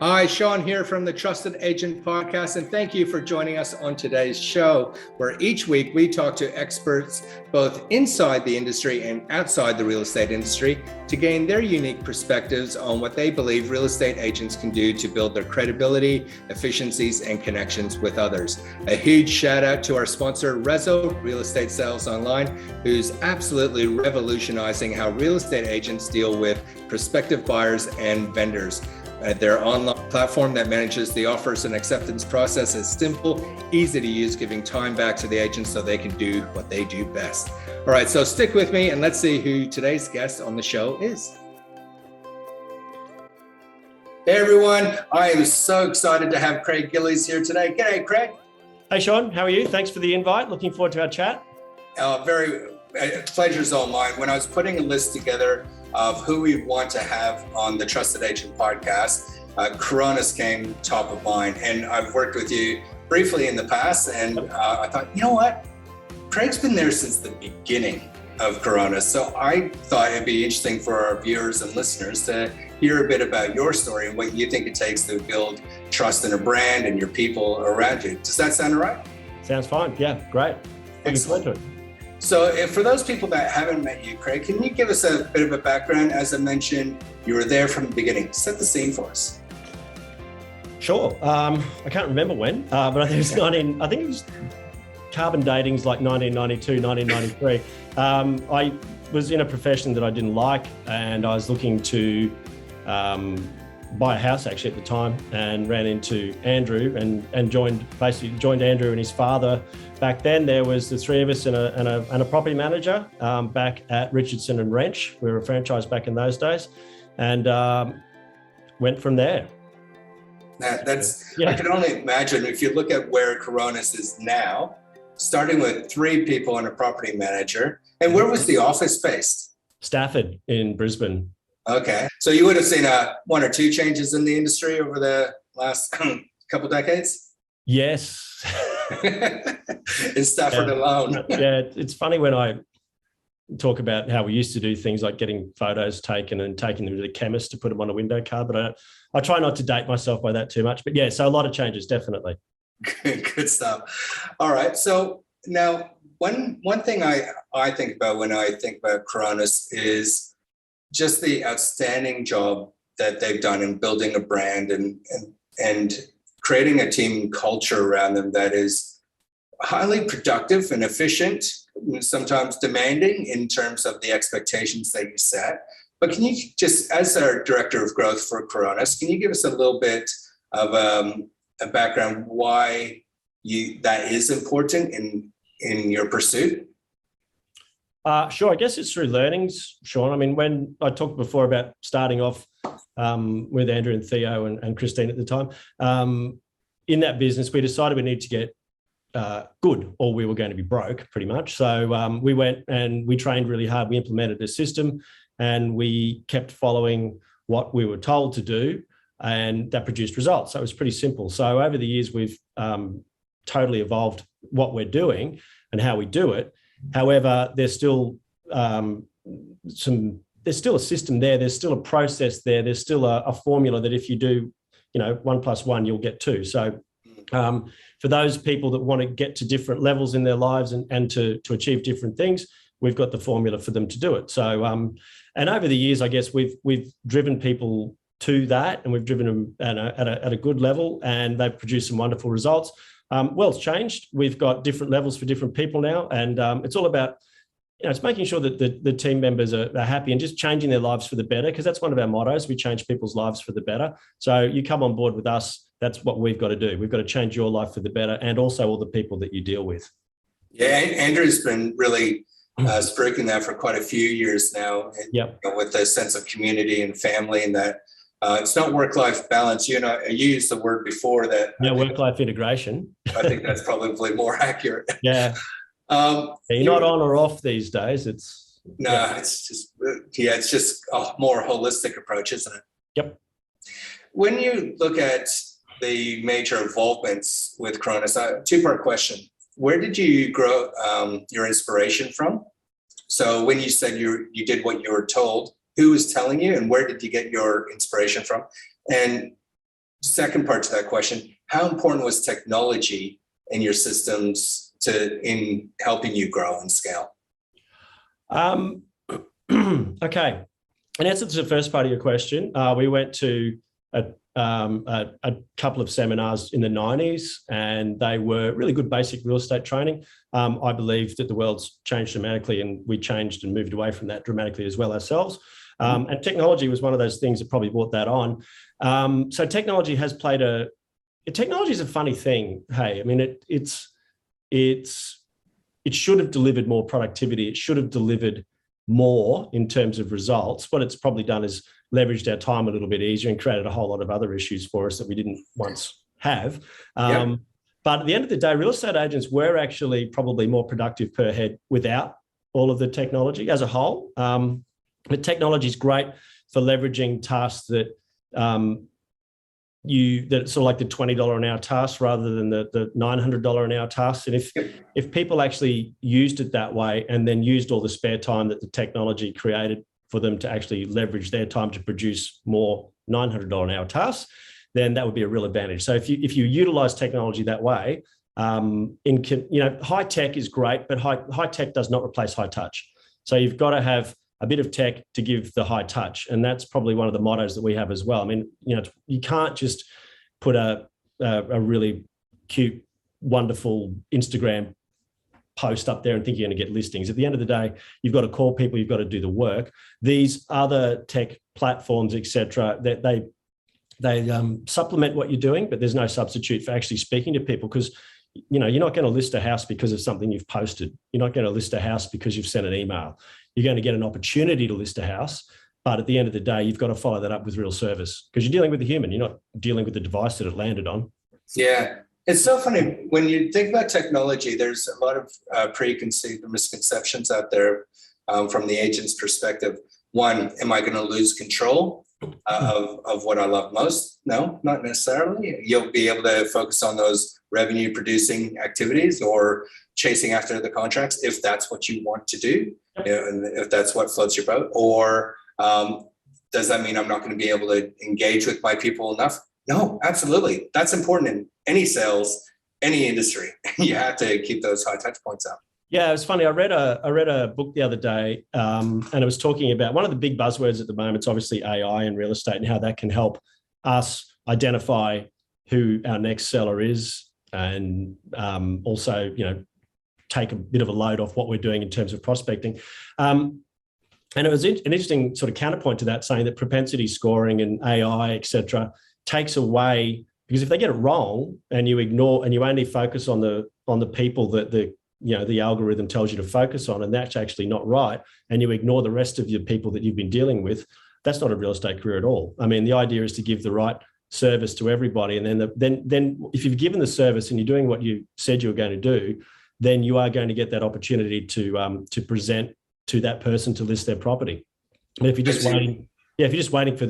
Hi, Sean here from the Trusted Agent Podcast, and thank you for joining us on today's show, where each week we talk to experts both inside the industry and outside the real estate industry to gain their unique perspectives on what they believe real estate agents can do to build their credibility, efficiencies, and connections with others. A huge shout out to our sponsor, Rezo Real Estate Sales Online, who's absolutely revolutionizing how real estate agents deal with prospective buyers and vendors. Their online platform that manages the offers and acceptance process is simple, easy to use, giving time back to the agents so they can do what they do best. All right, so stick with me and let's see who today's guest on the show is. Hey everyone, I am so excited to have Craig Gillies here today. G'day, Craig. Hey Sean, how are you? Thanks for the invite. Looking forward to our chat. Pleasure's all mine. When I was putting a list together of who we want to have on the Trusted Agent Podcast, Coronis came top of mind. And I've worked with you briefly in the past, and I thought, you know what? Craig's been there since the beginning of Coronis. So I thought it'd be interesting for our viewers and listeners to hear a bit about your story and what you think it takes to build trust in a brand and your people around you. Does that sound all right? Sounds fine. Yeah, great. Excellent. So for those people that haven't met you, Craig, can you give us a bit of a background? As I mentioned, you were there from the beginning. Set the scene for us. Sure. I can't remember when, but I think it was carbon dating's like 1992, 1993. I was in a profession that I didn't like, and I was looking to buy a house actually at the time, and ran into Andrew and joined Andrew and his father. Back then there was the three of us and a property manager back at Richardson and Wrench. We were a franchise back in those days, and went from there. I can only imagine if you look at where Coronis is now, starting with three people and a property manager. And where was the office based? Stafford in Brisbane. Okay. So you would have seen one or two changes in the industry over the last couple decades? Yes. In Stafford alone. Yeah, it's funny when I talk about how we used to do things like getting photos taken and taking them to the chemist to put them on a window card, but I try not to date myself by that too much. But yeah, so a lot of changes, definitely. Good stuff. All right. So now one thing I think about when I think about Coronis is just the outstanding job that they've done in building a brand and creating a team culture around them that is highly productive and efficient, sometimes demanding in terms of the expectations that you set. But can you just, as our director of growth for Coronis, can you give us a little bit of a background why that is important in your pursuit? Sure. I guess it's through learnings, Sean. I mean, when I talked before about starting off with Andrew and Theo and Christine at the time, in that business, we decided we needed to get good, or we were going to be broke pretty much. So we went and we trained really hard. We implemented a system and we kept following what we were told to do, and that produced results. So it was pretty simple. So over the years, we've totally evolved what we're doing and how we do it. However, there's still there's still a system there. There's still a process there. There's still a formula that if you do, 1 + 1, you'll get 2. So for those people that want to get to different levels in their lives and to achieve different things, we've got the formula for them to do it. So, and over the years, I guess we've driven people to that, and we've driven them at a good level, and they've produced some wonderful results. It's changed. We've got different levels for different people now, and it's all about, it's making sure that the team members are happy and just changing their lives for the better, because that's one of our mottos. We change people's lives for the better. So you come on board with us, that's what we've got to do. We've got to change your life for the better, and also all the people that you deal with. Yeah, Andrew's been really speaking that for quite a few years now. Yep. With a sense of community and family, and that it's not work-life balance. You used the word before that. Yeah, work-life integration. I think that's probably more accurate. Yeah. You're not on or off these days. It's just a more holistic approach, isn't it? Yep. When you look at the major involvements with Coronis, two-part question. Where did you grow your inspiration from? So when you said you did what you were told, who was telling you, and where did you get your inspiration from? And second part to that question, how important was technology in your systems in helping you grow and scale? Okay. In answer to the first part of your question, we went to a couple of seminars in the 90s, and they were really good basic real estate training. I believe that the world's changed dramatically, and we changed and moved away from that dramatically as well ourselves. And technology was one of those things that probably brought that on. So technology has played technology is a funny thing. Hey, I mean, it should have delivered more productivity. It should have delivered more in terms of results. What it's probably done is leveraged our time a little bit easier and created a whole lot of other issues for us that we didn't once have. But at the end of the day, real estate agents were actually probably more productive per head without all of the technology as a whole. But technology is great for leveraging tasks that that's sort of like the $20 an hour task rather than the $900 an hour tasks. And if people actually used it that way and then used all the spare time that the technology created for them to actually leverage their time to produce more $900 an hour tasks, then that would be a real advantage. So if you utilize technology that way, high tech is great, but high tech does not replace high touch. So you've got to have a bit of tech to give the high touch. And that's probably one of the mottos that we have as well. I mean, you can't just put a really cute, wonderful Instagram post up there and think you're going to get listings. At the end of the day, you've got to call people, you've got to do the work. These other tech platforms, etc., that they supplement what you're doing, but there's no substitute for actually speaking to people, because you're not going to list a house because of something you've posted. You're not going to list a house because you've sent an email. You're going to get an opportunity to list a house, but at the end of the day, you've got to follow that up with real service, because you're dealing with a human. You're not dealing with the device that it landed on. Yeah. It's so funny. When you think about technology, there's a lot of preconceived misconceptions out there from the agent's perspective. One, am I going to lose control of what I love most? No, not necessarily. You'll be able to focus on those revenue producing activities or chasing after the contracts if that's what you want to do, and if that's what floats your boat. Or does that mean I'm not going to be able to engage with my people enough? No, absolutely. That's important in any sales, any industry. You have to keep those high touch points up. Yeah, it was funny. I read a book the other day, and it was talking about one of the big buzzwords at the moment. It's obviously AI and real estate, and how that can help us identify who our next seller is, and also, take a bit of a load off what we're doing in terms of prospecting. And it was an interesting sort of counterpoint to that, saying that propensity scoring and AI, et cetera, takes away, because if they get it wrong and you ignore and you only focus on the people that the algorithm tells you to focus on, and that's actually not right, and you ignore the rest of your people that you've been dealing with, that's not a real estate career at all. I mean, the idea is to give the right service to everybody, and then if you've given the service and you're doing what you said you were going to do, then you are going to get that opportunity to present to that person to list their property. But if you're just waiting for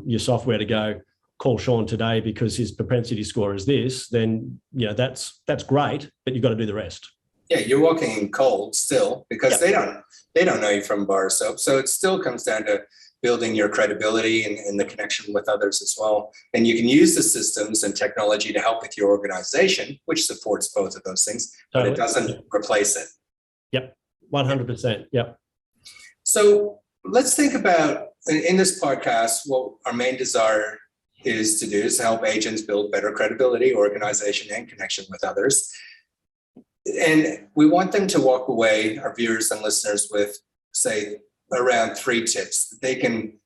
your software to go, call Sean today because his propensity score is this, then that's great, but you've got to do the rest. Yeah, you're walking in cold still, because they don't know you from bar soap. So it still comes down to building your credibility and the connection with others as well. And you can use the systems and technology to help with your organization, which supports both of those things, but it doesn't replace it. Yep, 100%. Yep. So let's think about, in this podcast, what our main desire is to do is help agents build better credibility, organization, and connection with others. And we want them to walk away, our viewers and listeners, with, say, around 3 tips. They can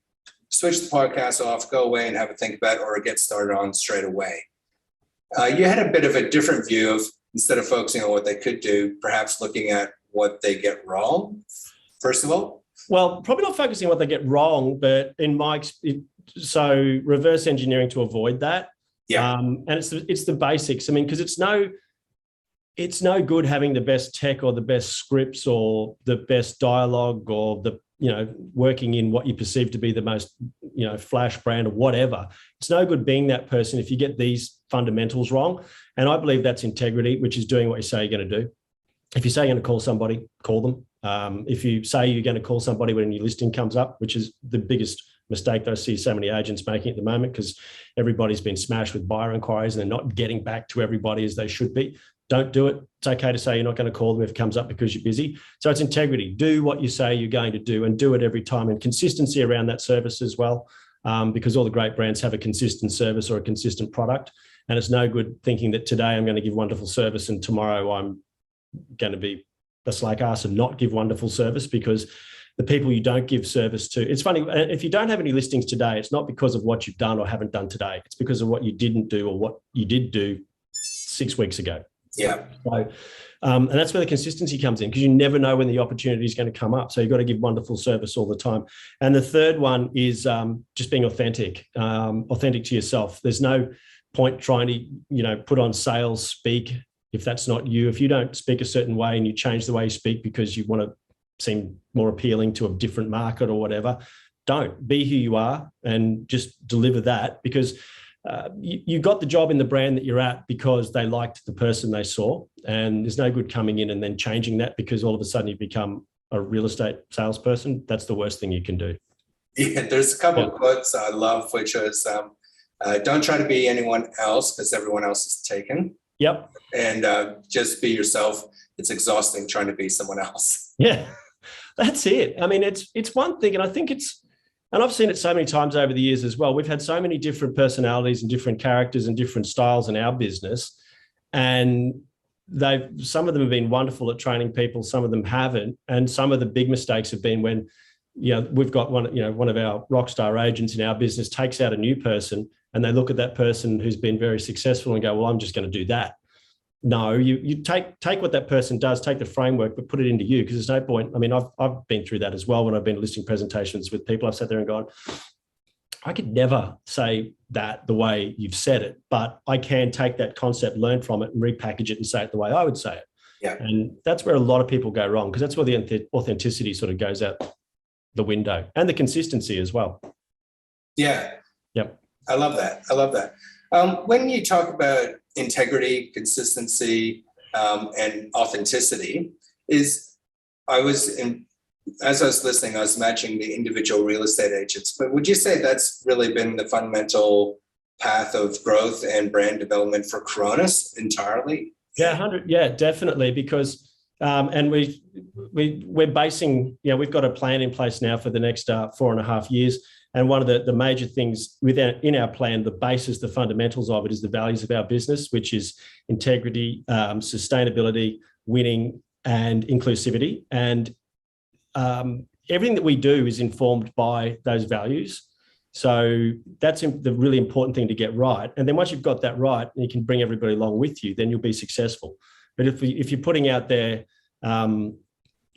switch the podcast off, go away and have a think about, or get started on straight away. You had a bit of a different view of, instead of focusing on what they could do, perhaps looking at what they get wrong, first of all. Well, probably not focusing on what they get wrong, but so reverse engineering to avoid that. Yeah. And it's the basics. I mean, because it's no good having the best tech or the best scripts or the best dialogue or working in what you perceive to be the most, flash brand or whatever. It's no good being that person if you get these fundamentals wrong. And I believe that's integrity, which is doing what you say you're going to do. If you say you're going to call somebody, call them. If you say you're going to call somebody when your listing comes up, which is the biggest mistake that I see so many agents making at the moment, because everybody's been smashed with buyer inquiries and they're not getting back to everybody as they should be. Don't do it. It's okay to say you're not going to call them if it comes up because you're busy. So it's integrity. Do what you say you're going to do, and do it every time, and consistency around that service as well, because all the great brands have a consistent service or a consistent product. And it's no good thinking that today I'm going to give wonderful service and tomorrow I'm going to be a slack ass and not give wonderful service, because the people you don't give service to, it's funny, if you don't have any listings today, it's not because of what you've done or haven't done today. It's because of what you didn't do or what you did do 6 weeks ago. Yeah. So, and that's where the consistency comes in, because you never know when the opportunity is going to come up. So you've got to give wonderful service all the time. And the third one is just being authentic to yourself. There's no point trying to, put on sales speak if that's not you. If you don't speak a certain way and you change the way you speak because you want to seem more appealing to a different market or whatever, don't. Be who you are and just deliver that, because you got the job in the brand that you're at because they liked the person they saw, and there's no good coming in and then changing that because all of a sudden you become a real estate salesperson. That's the worst thing you can do. Yeah, there's a couple of quotes I love, which is don't try to be anyone else because everyone else is taken. Yep. And just be yourself. It's exhausting trying to be someone else. Yeah, that's it. I mean, it's one thing, and I think and I've seen it so many times over the years as well. We've had so many different personalities and different characters and different styles in our business. And some of them have been wonderful at training people, some of them haven't. And some of the big mistakes have been when, we've got one of our rock star agents in our business takes out a new person, and they look at that person who's been very successful and go, well, I'm just going to do that. No, you take what that person does, take the framework, but put it into you, because there's no point. I mean, I've been through that as well when I've been listing presentations with people. I've sat there and gone, I could never say that the way you've said it, but I can take that concept, learn from it, and repackage it and say it the way I would say it. Yeah. And that's where a lot of people go wrong, because that's where the authenticity sort of goes out the window, and the consistency as well. Yeah. Yep. I love that. When you talk about integrity, consistency, and authenticity, as I was listening, I was matching the individual real estate agents. But would you say that's really been the fundamental path of growth and brand development for Coronis entirely? Yeah, 100. Yeah, definitely. Because and we're basing, we've got a plan in place now for the next 4.5 years. And one of the major things in our plan, the basis, the fundamentals of it, is the values of our business, which is integrity, sustainability, winning, and inclusivity. And everything that we do is informed by those values. So that's the really important thing to get right. And then once you've got that right, and you can bring everybody along with you, then you'll be successful. But if you're putting out there that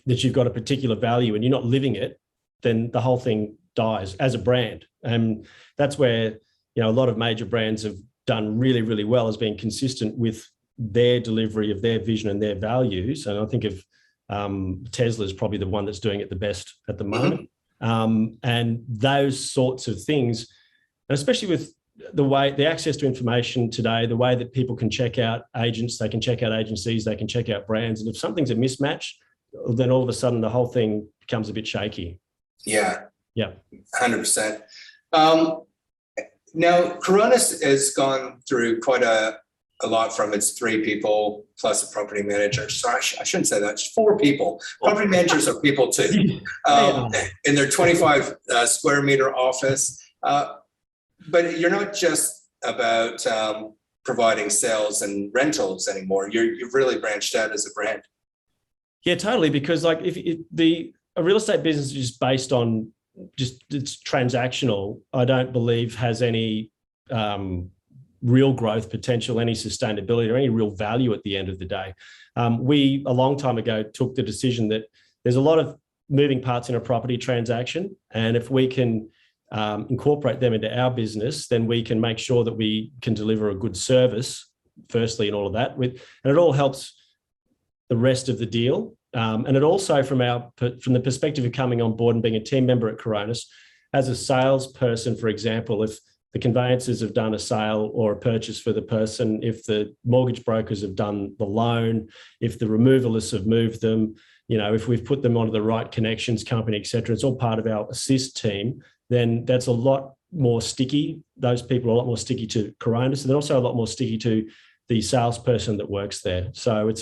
you've got a particular value and you're not living it, then the whole thing dies as a brand. And that's where a lot of major brands have done really, really well, as being consistent with their delivery of their vision and their values. And I think of Tesla is probably the one that's doing it the best at the moment. And those sorts of things, and especially with the access to information today, the way that people can check out agents, they can check out agencies, they can check out brands. And if something's a mismatch, then all of a sudden the whole thing becomes a bit shaky. Yeah. Yeah. 100%. Now, Coronis has gone through quite a lot from its 3 people plus a property manager. Sorry, I shouldn't say that. It's 4 people. Property managers are people too. In their 25 square meter office. But you're not just about providing sales and rentals anymore. You've really branched out as a brand. Yeah, totally. Because like a real estate business is just based on it's transactional, I don't believe has any real growth potential, any sustainability, or any real value at the end of the day. We, a long time ago, took the decision that there's a lot of moving parts in a property transaction. And if we can incorporate them into our business, then we can make sure that we can deliver a good service, firstly, and all of that. And it all helps the rest of the deal. And it also, from the perspective of coming on board and being a team member at Coronis, as a salesperson, for example, if the conveyancers have done a sale or a purchase for the person, if the mortgage brokers have done the loan, if the removalists have moved them, if we've put them onto the right connections company, et cetera, it's all part of our assist team, then that's a lot more sticky. Those people are a lot more sticky to Coronis, and they're also a lot more sticky to the salesperson that works there. So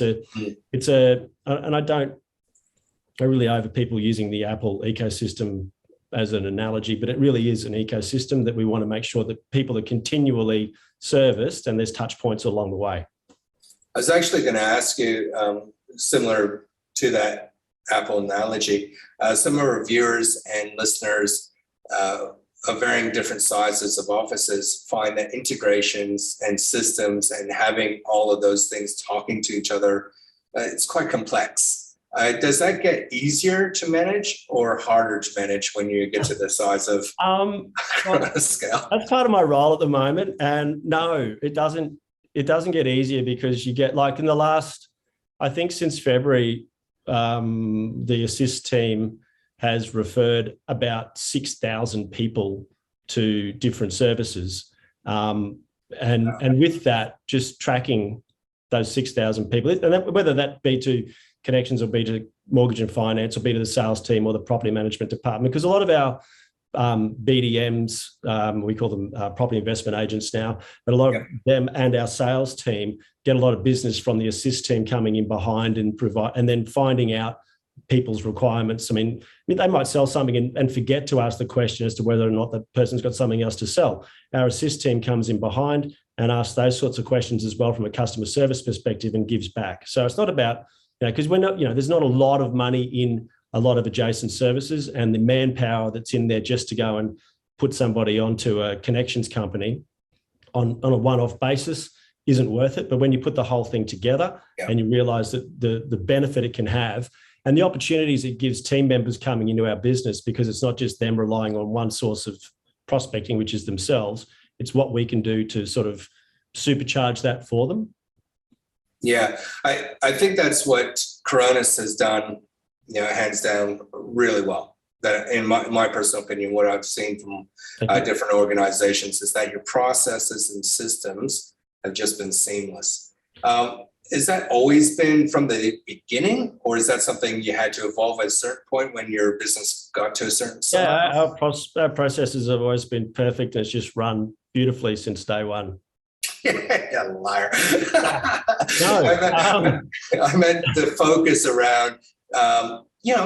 and I really over people using the Apple ecosystem as an analogy, but it really is an ecosystem that we want to make sure that people are continually serviced and there's touch points along the way. I was actually going to ask you, similar to that Apple analogy, some of our viewers and listeners of varying different sizes of offices find that integrations and systems and having all of those things talking to each other, it's quite complex. Does that get easier to manage or harder to manage when you get to the size of scale? That's part of my role at the moment. And no, it doesn't get easier, because you get, like, in the last, I think since February, the assist team has referred about 6,000 people to different services. And with that, just tracking those 6,000 people, and whether that be to connections or be to mortgage and finance or be to the sales team or the property management department, because a lot of our BDMs, we call them property investment agents now, but a lot of them and our sales team get a lot of business from the assist team coming in behind and then finding out people's requirements. I mean, they might sell something and forget to ask the question as to whether or not the person's got something else to sell. Our assist team comes in behind and asks those sorts of questions as well from a customer service perspective and gives back. So it's not about, because we're not, there's not a lot of money in a lot of adjacent services, and the manpower that's in there just to go and put somebody onto a connections company on a one-off basis isn't worth it. But when you put the whole thing together and you realize that the benefit it can have and the opportunities it gives team members coming into our business, because it's not just them relying on one source of prospecting, which is themselves, it's what we can do to sort of supercharge that for them. Yeah, I think that's what Coronis has done, hands down, really well. That, in my personal opinion, what I've seen from different organizations is that your processes and systems have just been seamless. Has that always been from the beginning, or is that something you had to evolve at a certain point when your business got to a certain size? Yeah, our processes have always been perfect. It's just run beautifully since day one. Yeah, liar. No, I meant the focus around,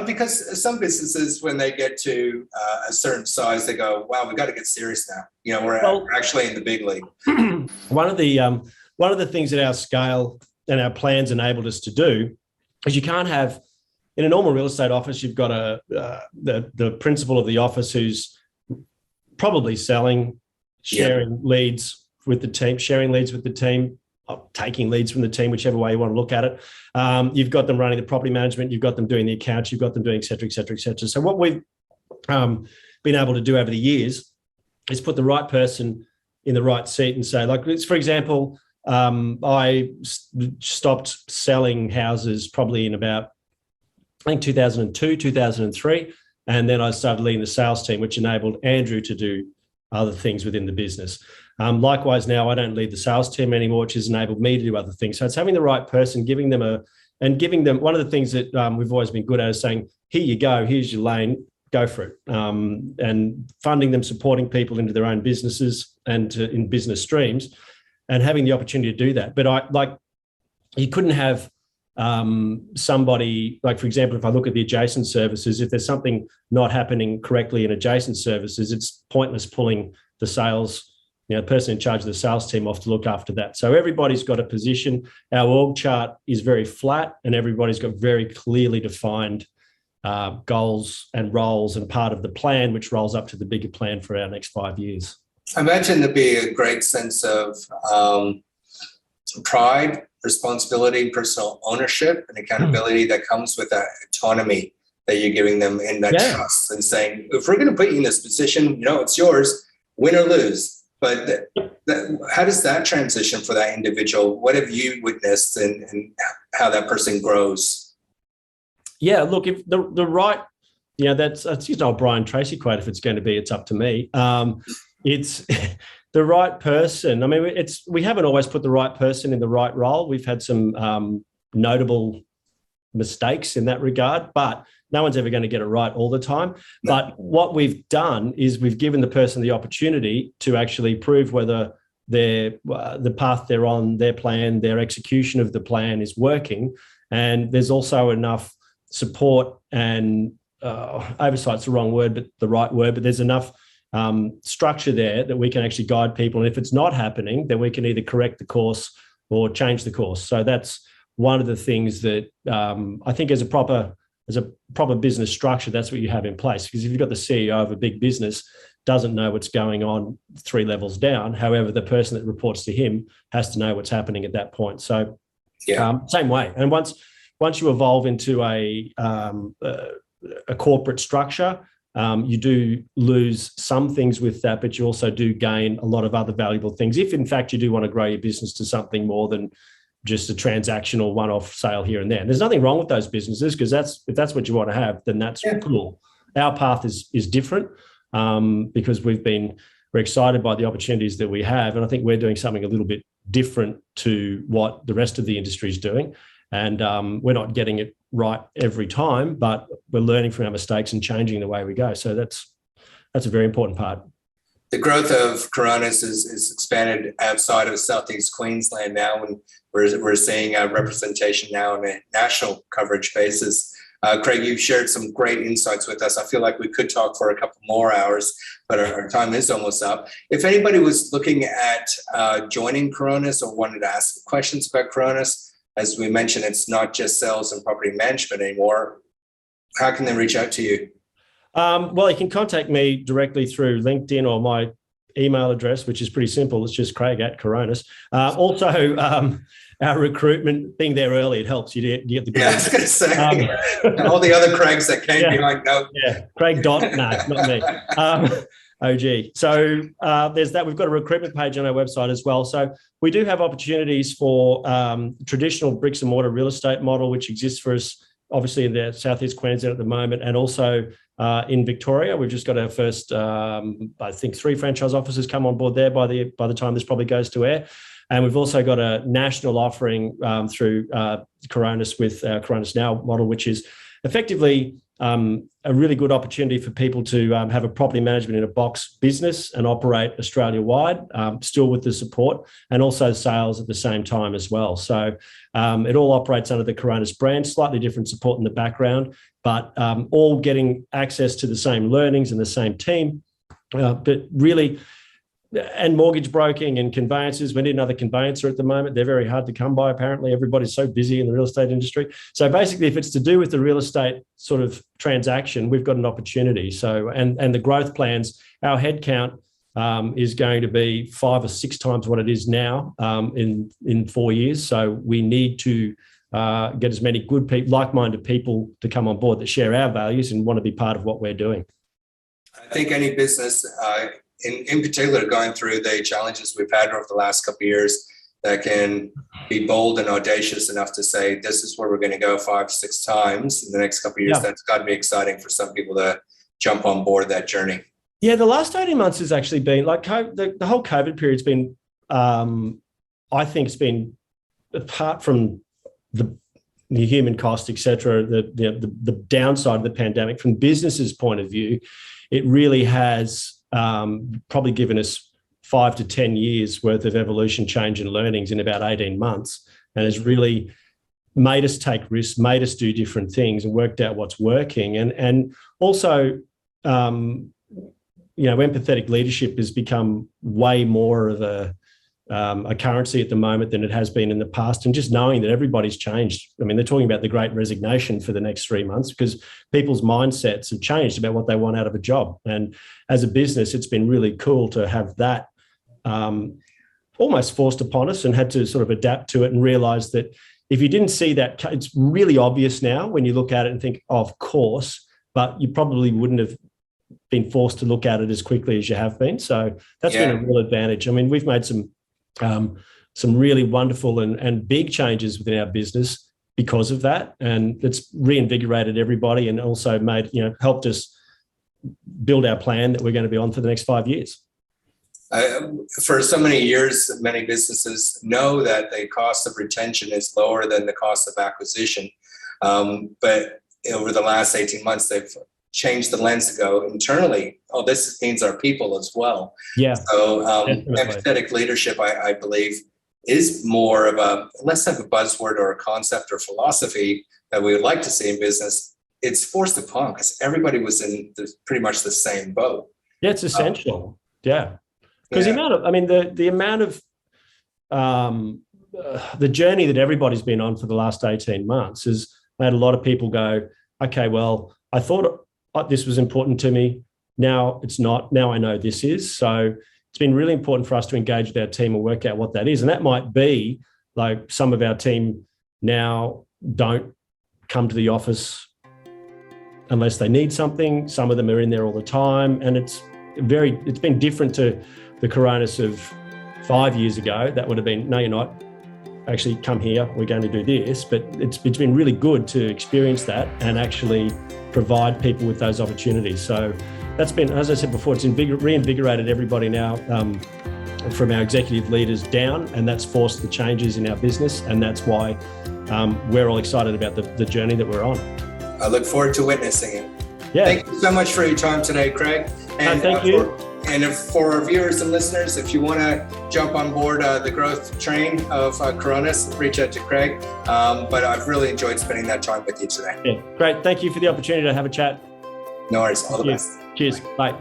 because some businesses, when they get to a certain size, they go, wow, we got to get serious now. We're actually in the big league. One of the things that our scale and our plans enabled us to do is you can't have, in a normal real estate office, you've got the principal of the office who's probably selling, sharing leads with the team, taking leads from the team, whichever way you want to look at it. You've got them running the property management, you've got them doing the accounts, you've got them doing et cetera, et cetera, et cetera. So what we've been able to do over the years is put the right person in the right seat and say, like, for example, I stopped selling houses probably in about, I think, 2002, 2003. And then I started leading the sales team, which enabled Andrew to do other things within the business. Likewise, now I don't lead the sales team anymore, which has enabled me to do other things. So it's having the right person, giving them one of the things that we've always been good at is saying, here you go, here's your lane, go for it. And funding them, supporting people into their own businesses and in business streams, and having the opportunity to do that. But you couldn't have somebody, like, for example, if I look at the adjacent services, if there's something not happening correctly in adjacent services, it's pointless pulling the sales, the person in charge of the sales team off to look after that. So everybody's got a position. Our org chart is very flat, and everybody's got very clearly defined goals and roles and part of the plan, which rolls up to the bigger plan for our next 5 years. I imagine there'd be a great sense of pride, responsibility, personal ownership, and accountability that comes with that autonomy that you're giving them in that trust, and saying, if we're going to put you in this position, it's yours, win or lose. But how does that transition for that individual? What have you witnessed and how that person grows? Yeah, look, if the right, that's just old Brian Tracy quote. If it's going to be, it's up to me. It's the right person. I mean, we haven't always put the right person in the right role. We've had some notable mistakes in that regard, but no one's ever going to get it right all the time. No. But what we've done is we've given the person the opportunity to actually prove whether the path they're on, their plan, their execution of the plan is working. And there's also enough support and oversight's the wrong word, but the right word, but there's enough structure there that we can actually guide people. And if it's not happening, then we can either correct the course or change the course. So that's one of the things that I think as a proper business structure, that's what you have in place. Because if you've got the CEO of a big business doesn't know what's going on 3 levels down, however, the person that reports to him has to know what's happening at that point. So same way. And once you evolve into a corporate structure, you do lose some things with that, but you also do gain a lot of other valuable things. If in fact you do want to grow your business to something more than just a transactional one-off sale here and there. And there's nothing wrong with those businesses, because if that's what you want to have, then that's cool. Our path is different because we're excited by the opportunities that we have. And I think we're doing something a little bit different to what the rest of the industry is doing. And we're not getting it right every time, but we're learning from our mistakes and changing the way we go. So that's a very important part. The growth of Coronis is expanded outside of Southeast Queensland now, and we're seeing representation now on a national coverage basis. Craig, you've shared some great insights with us. I feel like we could talk for a couple more hours, but our time is almost up. If anybody was looking at joining Coronis or wanted to ask some questions about Coronis, as we mentioned, it's not just sales and property management anymore. How can they reach out to you? Well, you can contact me directly through LinkedIn or my email address, which is pretty simple. It's just Craig@Coronis. Also, our recruitment, being there early, it helps you to get the good. Yeah, I was going to say, all the other Craigs that came behind. No. Yeah, Craig. No, not me. OG. So there's that. We've got a recruitment page on our website as well. So we do have opportunities for traditional bricks and mortar real estate model, which exists for us, obviously, in the Southeast Queensland at the moment, and also in Victoria. We've just got our first, I think, 3 franchise offices come on board there by the time this probably goes to air. And we've also got a national offering through Coronis with our Coronis Now model, which is effectively a really good opportunity for people to have a property management in a box business and operate Australia-wide, still with the support, and also sales at the same time as well. So it all operates under the Coronis brand, slightly different support in the background, but all getting access to the same learnings and the same team. But really, and mortgage broking and conveyances. We need another conveyancer at the moment. They're very hard to come by, apparently. Everybody's so busy in the real estate industry. So basically, if it's to do with the real estate sort of transaction, we've got an opportunity. So, and the growth plans, our headcount is going to be 5 or 6 times what it is now in 4 years. So we need to get as many good people, like-minded people to come on board that share our values and want to be part of what we're doing. I think any business, in particular, going through the challenges we've had over the last couple of years, that can be bold and audacious enough to say, this is where we're going to go 5, 6 times in the next couple of years. That's got to be exciting for some people to jump on board that journey. Yeah, the last 18 months has actually been like the whole COVID period's been, I think it's been, apart from the human cost, et cetera, the downside of the pandemic, from business's point of view, it really has probably given us 5 to 10 years worth of evolution, change and learnings in about 18 months, and has really made us take risks, made us do different things and worked out what's working. And also, empathetic leadership has become way more of a currency at the moment than it has been in the past. And just knowing that everybody's changed. I mean, they're talking about the great resignation for the next 3 months because people's mindsets have changed about what they want out of a job. And as a business, it's been really cool to have that almost forced upon us, and had to sort of adapt to it and realize that if you didn't see that, it's really obvious now when you look at it and think, oh, of course, but you probably wouldn't have been forced to look at it as quickly as you have been. So that's been a real advantage. I mean, we've made some really wonderful and big changes within our business because of that, and it's reinvigorated everybody, and also made helped us build our plan that we're going to be on for the next 5 years. For so many years, many businesses know that the cost of retention is lower than the cost of acquisition. But over the last 18 months, they've changed the lens to go internally. Oh, this means our people as well. Yeah. So empathetic leadership, I believe, is more of a less of a buzzword or a concept or philosophy that we would like to see in business. It's forced upon because everybody was in pretty much the same boat. Yeah, it's essential. Because the amount of the journey that everybody's been on for the last 18 months has made a lot of people go, okay, well, I thought this was important to me. Now it's not. Now I know this is. So it's been really important for us to engage with our team and work out what that is. And that might be like some of our team now don't come to the office unless they need something. Some of them are in there all the time. And it's been different to the Coronis of 5 years ago. That would have been, no, you're not. Actually, come here, we're going to do this. But it's been really good to experience that and actually provide people with those opportunities. So that's been, as I said before, it's reinvigorated everybody now from our executive leaders down, and that's forced the changes in our business. And that's why we're all excited about the journey that we're on. I look forward to witnessing it. Yeah. Thank you so much for your time today, Craig. And thank you. For our viewers and listeners, if you want to jump on board the growth train of Coronis, reach out to Craig. But I've really enjoyed spending that time with you today. Yeah, great. Thank you for the opportunity to have a chat. No worries. All the best. Cheers. Bye.